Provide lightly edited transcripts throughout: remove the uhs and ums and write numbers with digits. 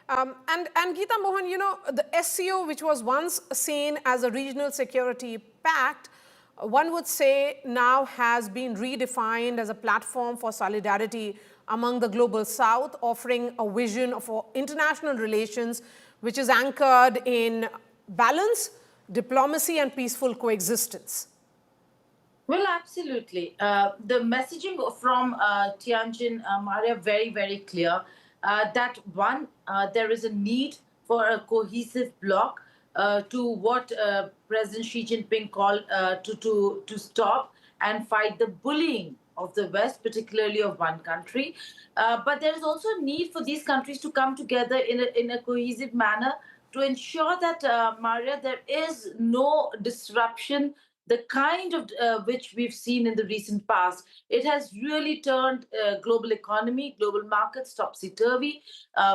And Geeta Mohan, the SCO, which was once seen as a regional security pact, one would say now has been redefined as a platform for solidarity among the global south, offering a vision for international relations which is anchored in balance, diplomacy, and peaceful coexistence. Well, absolutely. The messaging from Tianjin, Maria, very, very clear that one, there is a need for a cohesive bloc to what President Xi Jinping called to stop and fight the bullying of the West, particularly of one country. But there is also a need for these countries to come together in a cohesive manner to ensure that, Maria, there is no disruption the kind of which we've seen in the recent past. It has really turned global economy, global markets topsy-turvy.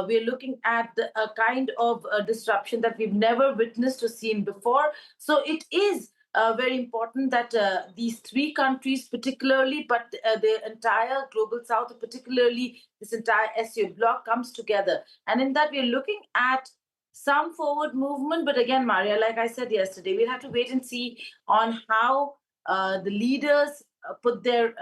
We're looking at a kind of disruption that we've never witnessed or seen before. So it is very important that these three countries particularly, but the entire global south, particularly this entire SCO bloc comes together. And in that, we're looking at some forward movement, but again, Maria, like I said yesterday, we'll have to wait and see on how the leaders put their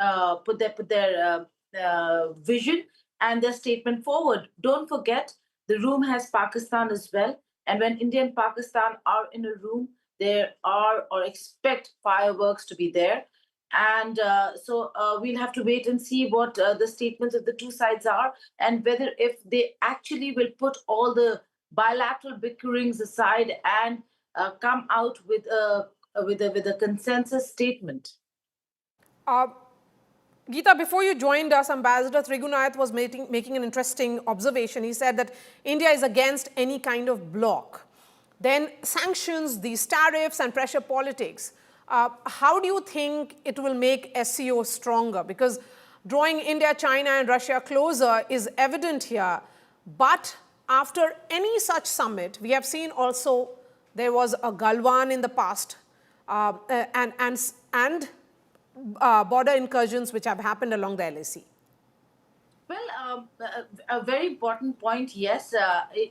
vision and their statement forward. Don't forget, the room has Pakistan as well, and when India and Pakistan are in a room, there are or expect fireworks to be there. And so we'll have to wait and see what the statements of the two sides are, and whether if they actually will put all the bilateral bickerings aside and come out with a consensus statement. Geeta, before you joined us, Ambassador Trigunath was making an interesting observation. He said that India is against any kind of bloc. Then sanctions, these tariffs and pressure politics. How do you think it will make SCO stronger? Because drawing India, China and Russia closer is evident here. But after any such summit, we have seen also there was a Galwan in the past and border incursions which have happened along the LAC. Well, a very important point, yes.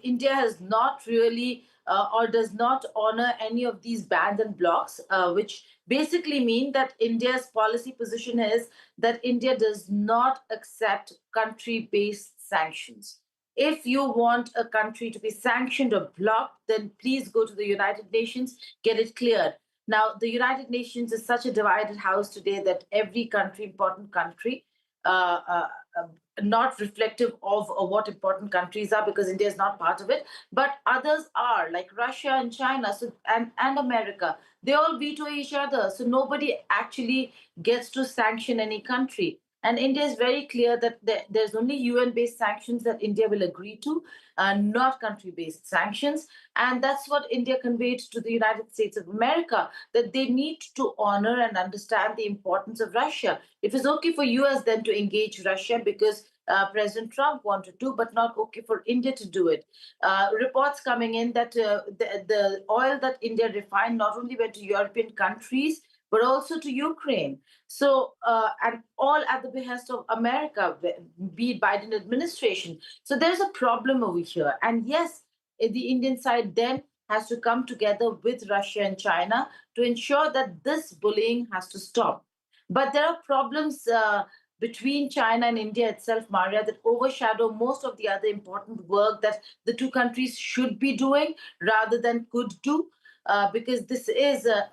India has not really or does not honor any of these bans and blocks, which basically mean that India's policy position is that India does not accept country-based sanctions. If you want a country to be sanctioned or blocked, then please go to the United Nations, get it cleared. Now, the United Nations is such a divided house today that every country, important country, uh, uh, not reflective of what important countries are, because India is not part of it, but others are, like Russia and China, and America. They all veto each other, so nobody actually gets to sanction any country. And India is very clear that there's only UN-based sanctions that India will agree to, not country-based sanctions. And that's what India conveyed to the United States of America, that they need to honor and understand the importance of Russia. It was okay for US then to engage Russia because President Trump wanted to, but not okay for India to do it. Reports coming in that the oil that India refined not only went to European countries, but also to Ukraine. So, and all at the behest of America, be it Biden administration. So there's a problem over here. And yes, the Indian side then has to come together with Russia and China to ensure that this bullying has to stop. But there are problems between China and India itself, Maria, that overshadow most of the other important work that the two countries should be doing rather than could do. Because this is a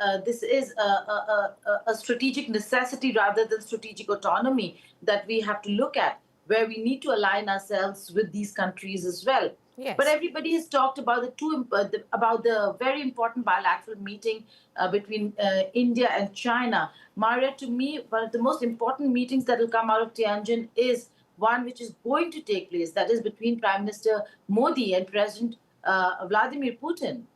strategic necessity rather than strategic autonomy that we have to look at, where we need to align ourselves with these countries as well. Yes. But everybody has talked about about the very important bilateral meeting between India and China. Maria, to me, one of the most important meetings that will come out of Tianjin is one which is going to take place. That is between Prime Minister Modi and President Vladimir Putin.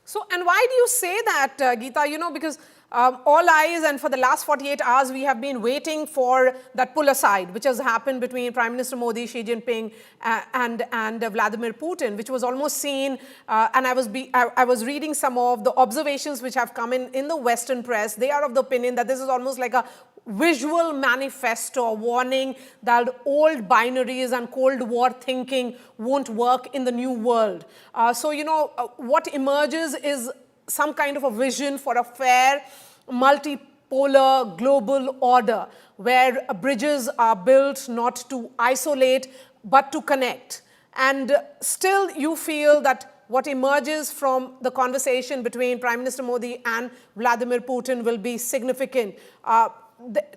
So, and why do you say that, Geeta? Because all eyes, and for the last 48 hours, we have been waiting for that pull aside, which has happened between Prime Minister Modi, Xi Jinping, and Vladimir Putin, which was almost seen. And I was reading some of the observations which have come in the Western press. They are of the opinion that this is almost like a visual manifesto warning that old binaries and Cold War thinking won't work in the new world. What emerges is some kind of a vision for a fair, multipolar global order where bridges are built not to isolate but to connect. And still you feel that what emerges from the conversation between Prime Minister Modi and Vladimir Putin will be significant.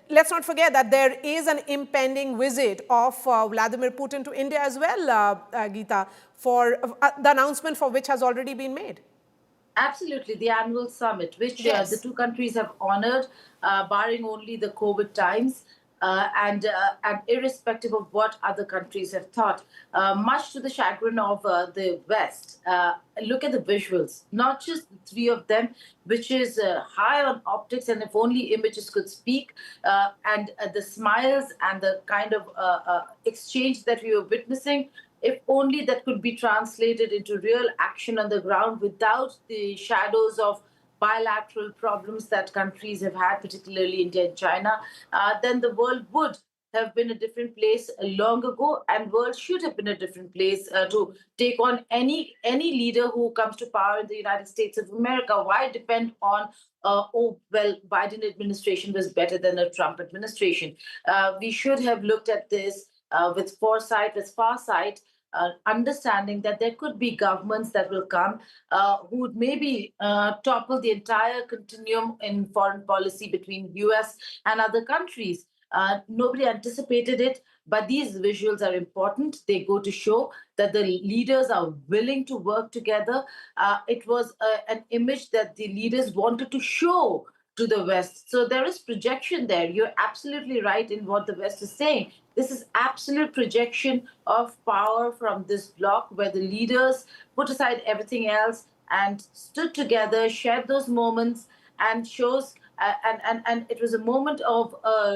Let's not forget that there is an impending visit of Vladimir Putin to India as well, Geeta, for the announcement for which has already been made. Absolutely, the annual summit, which the Yes. two countries have honored, barring only the COVID times, and irrespective of what other countries have thought, much to the chagrin of the West. Look at the visuals, not just the three of them, which is high on optics, and if only images could speak, and the smiles and the kind of exchange that we were witnessing, if only that could be translated into real action on the ground without the shadows of bilateral problems that countries have had, particularly India and China, then the world would have been a different place long ago, and world should have been a different place to take on any leader who comes to power in the United States of America. Why depend on Biden administration was better than a Trump administration? We should have looked at this with foresight, with farsight, understanding that there could be governments that will come who would maybe topple the entire continuum in foreign policy between US and other countries. Nobody anticipated it, but these visuals are important. They go to show that the leaders are willing to work together. It was an image that the leaders wanted to show to the West. So there is projection there. You're absolutely right in what the West is saying. This is absolute projection of power from this bloc where the leaders put aside everything else and stood together, shared those moments, and shows and it was a moment of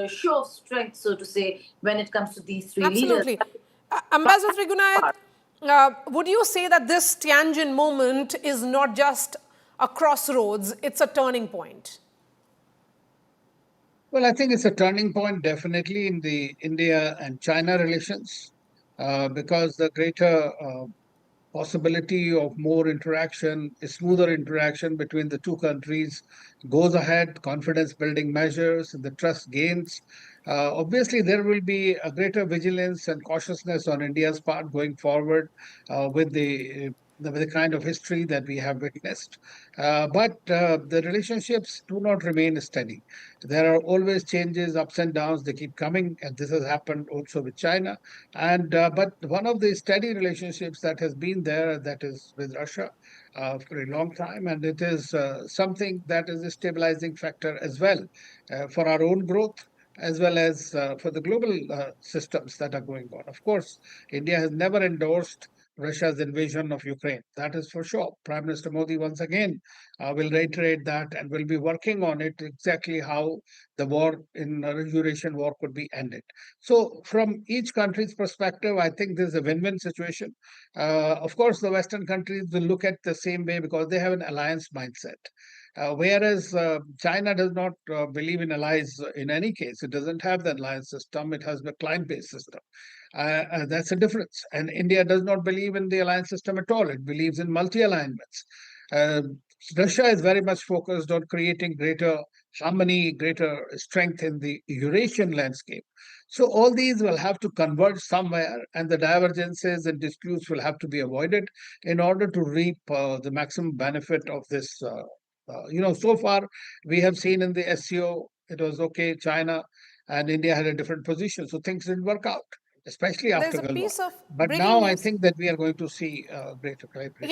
show of strength, so to say, when it comes to these three leaders. Absolutely. Ambassador Trigunayat, would you say that this Tianjin moment is not just a crossroads, it's a turning point? Well, I think it's a turning point definitely in the India and China relations because the greater possibility of more interaction, a smoother interaction between the two countries goes ahead, confidence building measures, and the trust gains. Obviously, there will be a greater vigilance and cautiousness on India's part going forward with the kind of history that we have witnessed. But the relationships do not remain steady. There are always changes, ups and downs. They keep coming, and this has happened also with China. And but one of the steady relationships that has been there, that is with Russia for a long time, and it is something that is a stabilizing factor as well for our own growth, as well as for the global systems that are going on. Of course, India has never endorsed Russia's invasion of Ukraine. That is for sure. Prime Minister Modi once again will reiterate that and will be working on it exactly how the war in Eurasian war could be ended. So, from each country's perspective, I think there's a win-win situation. Of course, the Western countries will look at the same way because they have an alliance mindset. Whereas China does not believe in allies in any case. It doesn't have the alliance system. It has the client-based system. That's a difference. And India does not believe in the alliance system at all. It believes in multi-alignments. Uh, Russia is very much focused on creating greater harmony, greater strength in the Eurasian landscape. So all these will have to converge somewhere, and the divergences and disputes will have to be avoided in order to reap the maximum benefit of this. So far we have seen in the SCO it was okay. China and India had a different position, so things didn't work out, especially There's after a Gulf War. piece of But breaking now I news. think that we are going to see greater collaboration.